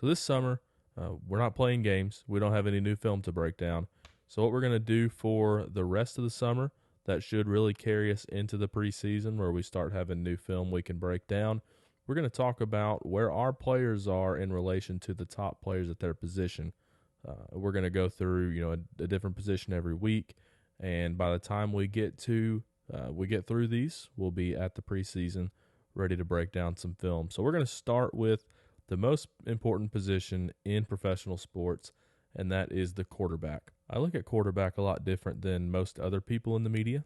So this summer, we're not playing games. We don't have any new film to break down. So what we're going to do for the rest of the summer, that should really carry us into the preseason where we start having new film we can break down. We're going to talk about where our players are in relation to the top players at their position. We're going to go through, a different position every week, and by the time we get through these, we'll be at the preseason, ready to break down some film. So we're going to start with the most important position in professional sports, and that is the quarterback. I look at quarterback a lot different than most other people in the media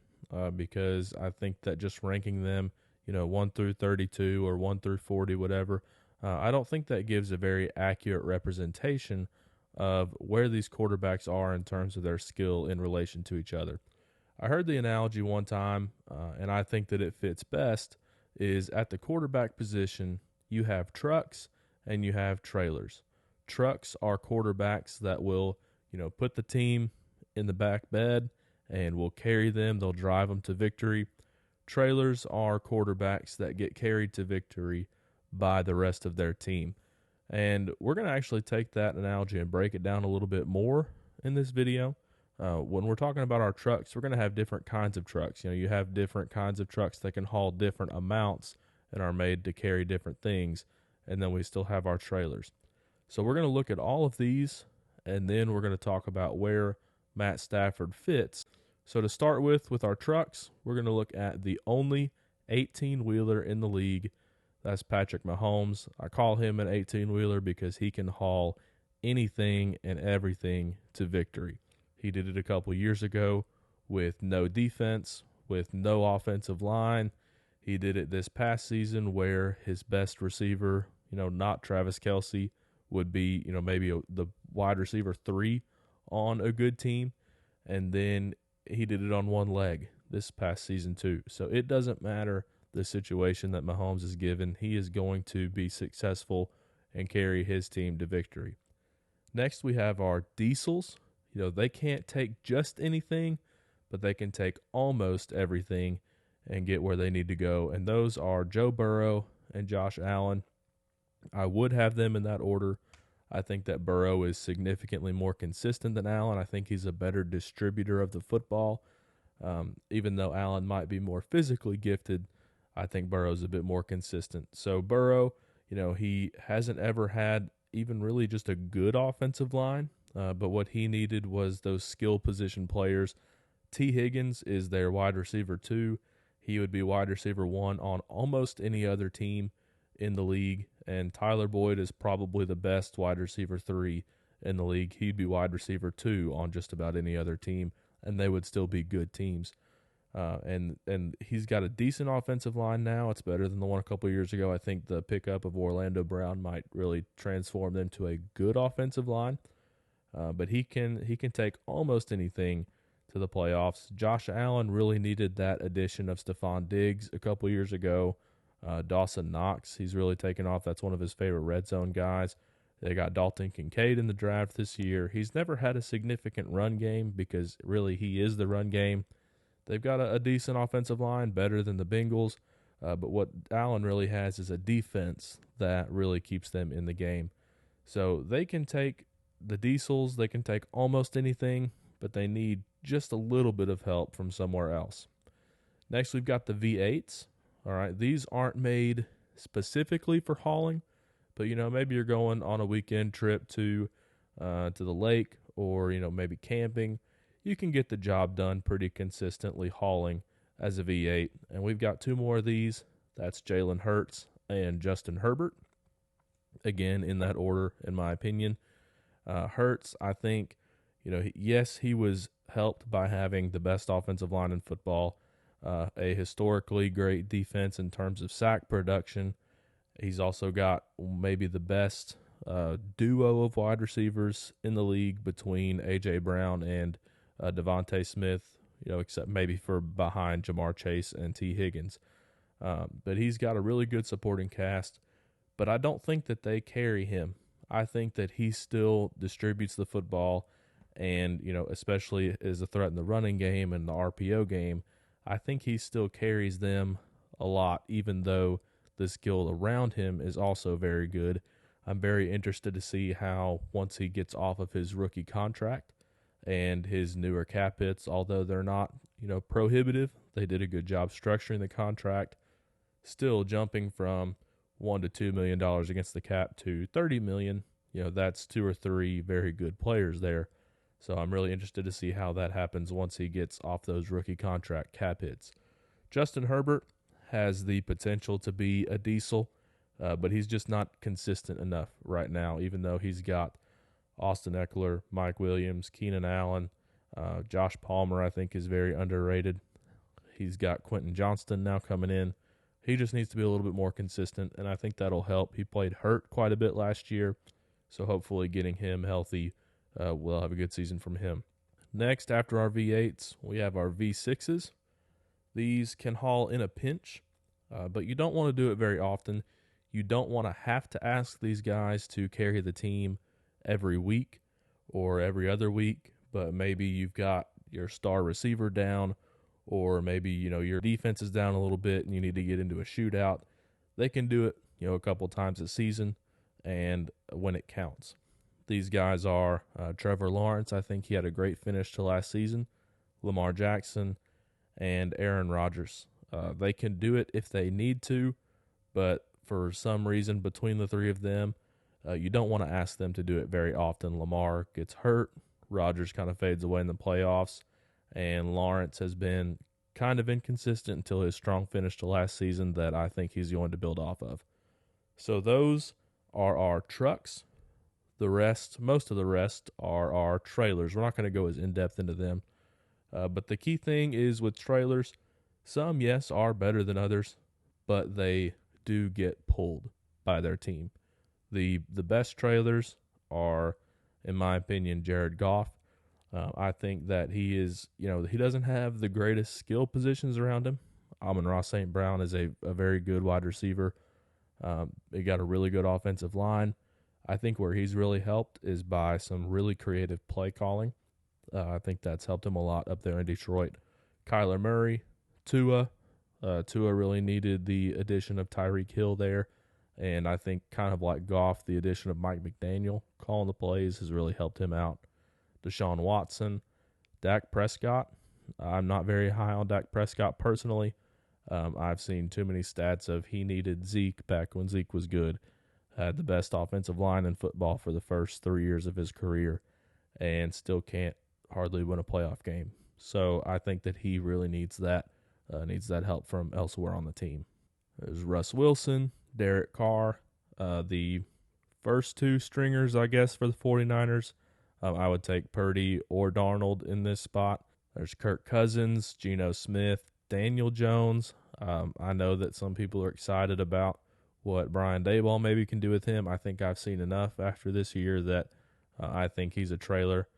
because I think that just ranking them, 1 through 32 or 1 through 40, whatever, I don't think that gives a very accurate representation of where these quarterbacks are in terms of their skill in relation to each other. I heard the analogy one time, and I think that it fits best, is at the quarterback position, you have trucks and you have trailers. Trucks are quarterbacks that will, put the team in the back bed and will carry them. They'll drive them to victory. Trailers are quarterbacks that get carried to victory by the rest of their team. And we're going to actually take that analogy and break it down a little bit more in this video. When we're talking about our trucks, we're going to have different kinds of trucks. You have different kinds of trucks that can haul different amounts and are made to carry different things. And then we still have our trailers. So we're going to look at all of these, and then we're going to talk about where Matt Stafford fits. So to start with our trucks, we're going to look at the only 18-wheeler in the league. That's Patrick Mahomes. I call him an 18-wheeler because he can haul anything and everything to victory. He did it a couple years ago with no defense, with no offensive line. He did it this past season where his best receiver, not Travis Kelce, would be, maybe the wide receiver 3 on a good team. And then he did it on one leg this past season too. So it doesn't matter the situation that Mahomes is given. He is going to be successful and carry his team to victory. Next, we have our diesels. They can't take just anything, but they can take almost everything and get where they need to go. And those are Joe Burrow and Josh Allen. I would have them in that order. I think that Burrow is significantly more consistent than Allen. I think he's a better distributor of the football. Even though Allen might be more physically gifted, I think Burrow's a bit more consistent. So Burrow, he hasn't ever had even really just a good offensive line, but what he needed was those skill position players. T. Higgins is their wide receiver 2. He would be wide receiver 1 on almost any other team in the league, and Tyler Boyd is probably the best wide receiver 3 in the league. He'd be wide receiver 2 on just about any other team, and they would still be good teams. And he's got a decent offensive line now. It's better than the one a couple years ago. I think the pickup of Orlando Brown might really transform them to a good offensive line. But he can take almost anything to the playoffs. Josh Allen really needed that addition of Stephon Diggs a couple years ago. Dawson Knox, he's really taken off. That's one of his favorite red zone guys. They got Dalton Kincaid in the draft this year. He's never had a significant run game because really he is the run game. They've got a decent offensive line, better than the Bengals. But what Allen really has is a defense that really keeps them in the game. So they can take the diesels, they can take almost anything, but they need just a little bit of help from somewhere else. Next, we've got the V8s. All right, these aren't made specifically for hauling, but maybe you're going on a weekend trip to the lake, or maybe camping. You can get the job done pretty consistently hauling as a V8. And we've got 2 more of these. That's Jalen Hurts and Justin Herbert. Again, in that order, in my opinion. Hurts, I think, yes, he was helped by having the best offensive line in football, a historically great defense in terms of sack production. He's also got maybe the best duo of wide receivers in the league between A.J. Brown and Devontae Smith, except maybe for behind Jamar Chase and T. Higgins. But he's got a really good supporting cast, but I don't think that they carry him. I think that he still distributes the football, and, especially as a threat in the running game and the RPO game, I think he still carries them a lot, even though the skill around him is also very good. I'm very interested to see how, once he gets off of his rookie contract and his newer cap hits, although they're not, prohibitive, they did a good job structuring the contract, still jumping from $1 to $2 million against the cap to $30 million. That's two or three very good players there. So I'm really interested to see how that happens once he gets off those rookie contract cap hits. Justin Herbert has the potential to be a diesel, but he's just not consistent enough right now, even though he's got Austin Eckler, Mike Williams, Keenan Allen, Josh Palmer, I think, is very underrated. He's got Quentin Johnston now coming in. He just needs to be a little bit more consistent, and I think that'll help. He played hurt quite a bit last year, so hopefully getting him healthy, we'll have a good season from him. Next, after our V8s, we have our V6s. These can haul in a pinch, but you don't want to do it very often. You don't want to have to ask these guys to carry the team every week or every other week, but maybe you've got your star receiver down, or maybe, your defense is down a little bit and you need to get into a shootout. They can do it, a couple times a season and when it counts. These guys are Trevor Lawrence. I think he had a great finish to last season. Lamar Jackson and Aaron Rodgers. They can do it if they need to, but for some reason between the three of them, you don't want to ask them to do it very often. Lamar gets hurt. Rodgers kind of fades away in the playoffs. And Lawrence has been kind of inconsistent until his strong finish to last season that I think he's going to build off of. So those are our trucks. Most of the rest are our trailers. We're not going to go as in-depth into them. But the key thing is with trailers, some, yes, are better than others, but they do get pulled by their team. The best trailers are, in my opinion, Jared Goff. I think that he is, he doesn't have the greatest skill positions around him. Amon-Ra St. Brown is a very good wide receiver. He got a really good offensive line. I think where he's really helped is by some really creative play calling. I think that's helped him a lot up there in Detroit. Kyler Murray, Tua. Tua really needed the addition of Tyreek Hill there. And I think kind of like Goff, the addition of Mike McDaniel calling the plays has really helped him out. Deshaun Watson, Dak Prescott. I'm not very high on Dak Prescott personally. I've seen too many stats of he needed Zeke back when Zeke was good. Had the best offensive line in football for the first 3 years of his career and still can't hardly win a playoff game. So I think that he really needs that help from elsewhere on the team. There's Russ Wilson, Derek Carr, the first two stringers, I guess, for the 49ers. I would take Purdy or Darnold in this spot. There's Kirk Cousins, Geno Smith, Daniel Jones. I know that some people are excited about what Brian Daboll maybe can do with him. I think I've seen enough after this year that I think he's a trailer.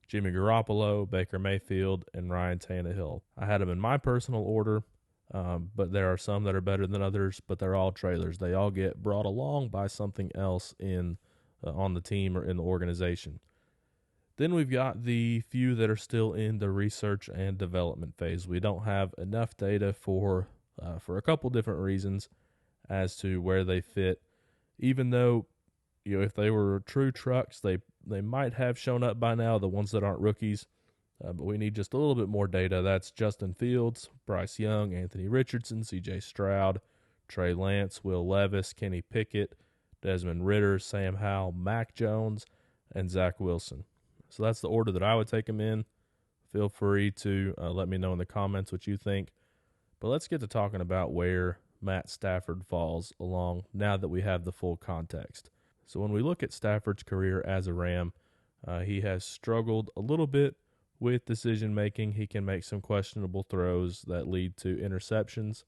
Jimmy Garoppolo, Baker Mayfield, and Ryan Tannehill. I had them in my personal order, but there are some that are better than others, but they're all trailers. They all get brought along by something else on the team or in the organization. Then we've got the few that are still in the research and development phase. We don't have enough data for a couple different reasons as to where they fit. Even though, if they were true trucks, they might have shown up by now, the ones that aren't rookies. But we need just a little bit more data. That's Justin Fields, Bryce Young, Anthony Richardson, C.J. Stroud, Trey Lance, Will Levis, Kenny Pickett, Desmond Ridder, Sam Howell, Mac Jones, and Zach Wilson. So that's the order that I would take them in. Feel free to let me know in the comments what you think. But let's get to talking about where Matt Stafford falls along now that we have the full context. So when we look at Stafford's career as a Ram, he has struggled a little bit with decision-making. He can make some questionable throws that lead to interceptions.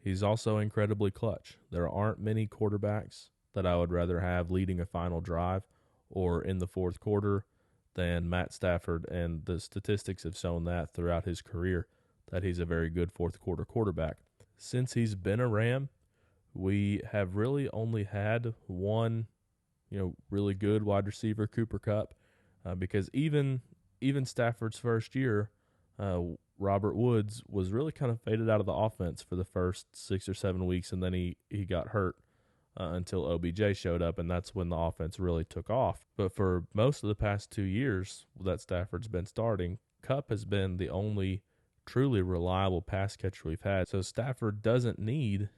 He's also incredibly clutch. There aren't many quarterbacks that I would rather have leading a final drive or in the fourth quarter than Matt Stafford, and the statistics have shown that throughout his career, that he's a very good fourth quarter quarterback. Since he's been a Ram, we have really only had one, really good wide receiver, Cooper Kupp, because even Stafford's first year, Robert Woods was really kind of faded out of the offense for the first 6 or 7 weeks, and then he got hurt. until OBJ showed up, and that's when the offense really took off. But for most of the past 2 years that Stafford's been starting, Kupp has been the only truly reliable pass catcher we've had. So Stafford doesn't need,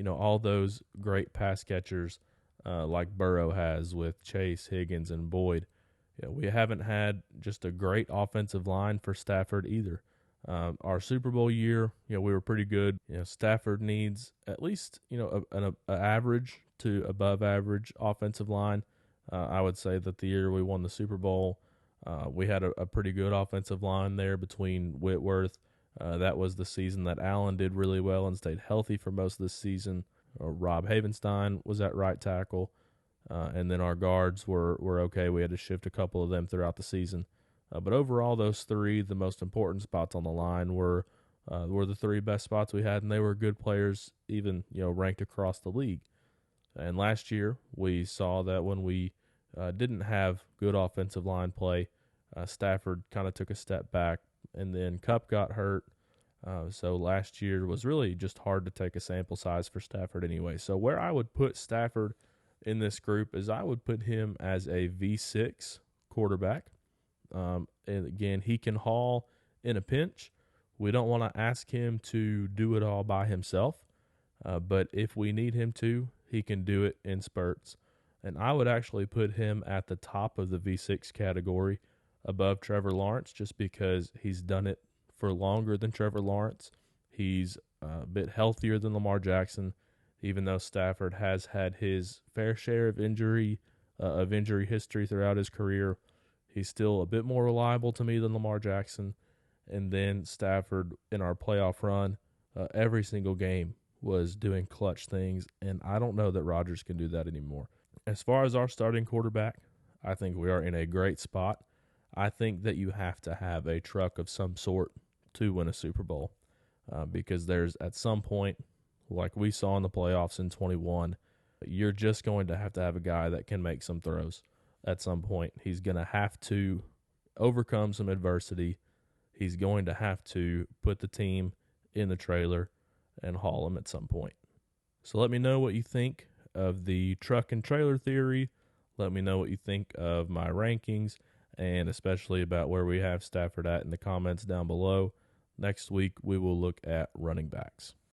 all those great pass catchers like Burrow has with Chase, Higgins, and Boyd. We haven't had just a great offensive line for Stafford either. Our Super Bowl year, we were pretty good. Stafford needs at least, an average to above average offensive line. I would say that the year we won the Super Bowl, we had a pretty good offensive line there between Whitworth. That was the season that Allen did really well and stayed healthy for most of the season. Rob Havenstein was at right tackle. And then our guards were okay. We had to shift a couple of them throughout the season. But overall, those three, the most important spots on the line, were the three best spots we had, and they were good players, even ranked across the league. And last year, we saw that when we didn't have good offensive line play, Stafford kind of took a step back, and then Kupp got hurt. So last year was really just hard to take a sample size for Stafford anyway. So where I would put Stafford in this group is I would put him as a V6 quarterback. And again, he can haul in a pinch. We don't want to ask him to do it all by himself. But if we need him to, he can do it in spurts. And I would actually put him at the top of the V6 category above Trevor Lawrence just because he's done it for longer than Trevor Lawrence. He's a bit healthier than Lamar Jackson, even though Stafford has had his fair share of injury history throughout his career. He's still a bit more reliable to me than Lamar Jackson. And then Stafford, in our playoff run, every single game was doing clutch things, and I don't know that Rodgers can do that anymore. As far as our starting quarterback, I think we are in a great spot. I think that you have to have a truck of some sort to win a Super Bowl because there's at some point, like we saw in the playoffs in 21, you're just going to have a guy that can make some throws at some point. He's going to have to overcome some adversity. He's going to have to put the team in the trailer and haul them at some point. So let me know what you think of the truck and trailer theory. Let me know what you think of my rankings, and especially about where we have Stafford at in the comments down below. Next week, we will look at running backs.